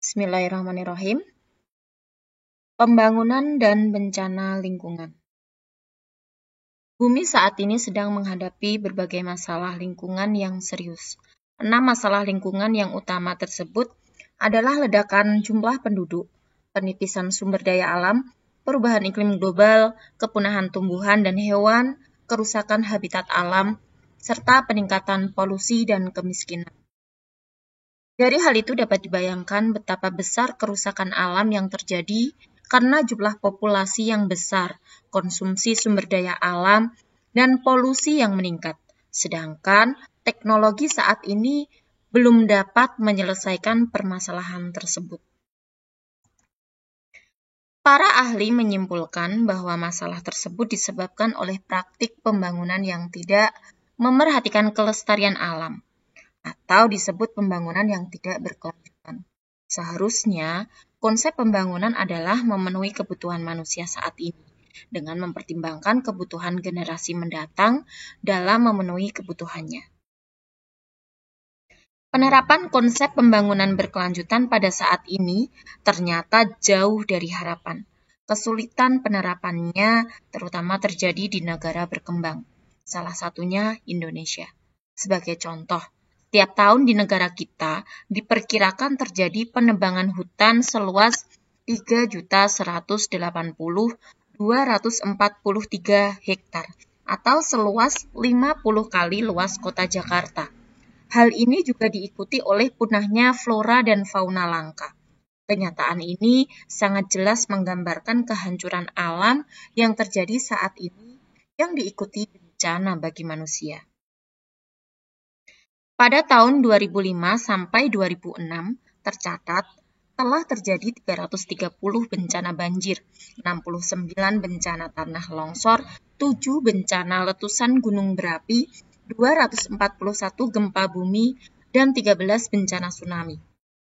Bismillahirrahmanirrahim. Pembangunan dan bencana lingkungan. Bumi saat ini sedang menghadapi berbagai masalah lingkungan yang serius. 6 masalah lingkungan yang utama tersebut adalah ledakan jumlah penduduk, penipisan sumber daya alam, perubahan iklim global, kepunahan tumbuhan dan hewan, kerusakan habitat alam, serta peningkatan polusi dan kemiskinan. Dari hal itu dapat dibayangkan betapa besar kerusakan alam yang terjadi karena jumlah populasi yang besar, konsumsi sumber daya alam, dan polusi yang meningkat. Sedangkan teknologi saat ini belum dapat menyelesaikan permasalahan tersebut. Para ahli menyimpulkan bahwa masalah tersebut disebabkan oleh praktik pembangunan yang tidak memerhatikan kelestarian alam, atau disebut pembangunan yang tidak berkelanjutan. Seharusnya, konsep pembangunan adalah memenuhi kebutuhan manusia saat ini, dengan mempertimbangkan kebutuhan generasi mendatang dalam memenuhi kebutuhannya. Penerapan konsep pembangunan berkelanjutan pada saat ini ternyata jauh dari harapan. Kesulitan penerapannya terutama terjadi di negara berkembang, salah satunya Indonesia. Sebagai contoh, setiap tahun di negara kita diperkirakan terjadi penebangan hutan seluas 3.180.243 hektar atau seluas 50 kali luas kota Jakarta. Hal ini juga diikuti oleh punahnya flora dan fauna langka. Kenyataan ini sangat jelas menggambarkan kehancuran alam yang terjadi saat ini yang diikuti bencana bagi manusia. Pada tahun 2005 sampai 2006 tercatat telah terjadi 330 bencana banjir, 69 bencana tanah longsor, 7 bencana letusan gunung berapi, 241 gempa bumi, dan 13 bencana tsunami.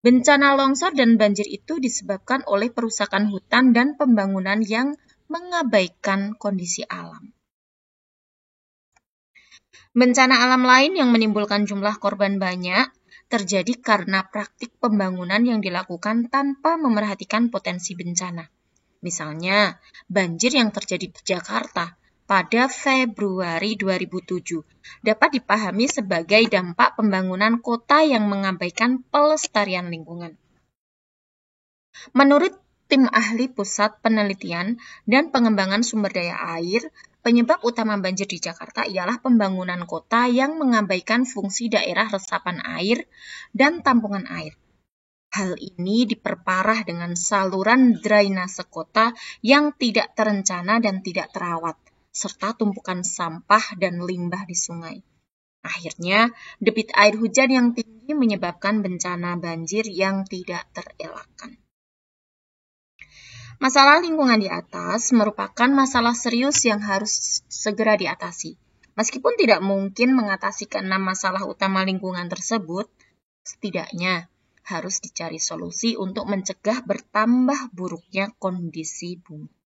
Bencana longsor dan banjir itu disebabkan oleh perusakan hutan dan pembangunan yang mengabaikan kondisi alam. Bencana alam lain yang menimbulkan jumlah korban banyak terjadi karena praktik pembangunan yang dilakukan tanpa memerhatikan potensi bencana. Misalnya, banjir yang terjadi di Jakarta pada Februari 2007 dapat dipahami sebagai dampak pembangunan kota yang mengabaikan pelestarian lingkungan. Menurut tim ahli Pusat Penelitian dan Pengembangan Sumber Daya Air, penyebab utama banjir di Jakarta ialah pembangunan kota yang mengabaikan fungsi daerah resapan air dan tampungan air. Hal ini diperparah dengan saluran drainase kota yang tidak terencana dan tidak terawat, serta tumpukan sampah dan limbah di sungai. Akhirnya, debit air hujan yang tinggi menyebabkan bencana banjir yang tidak terelakkan. Masalah lingkungan di atas merupakan masalah serius yang harus segera diatasi. Meskipun tidak mungkin mengatasi ke-6 masalah utama lingkungan tersebut, setidaknya harus dicari solusi untuk mencegah bertambah buruknya kondisi bumi.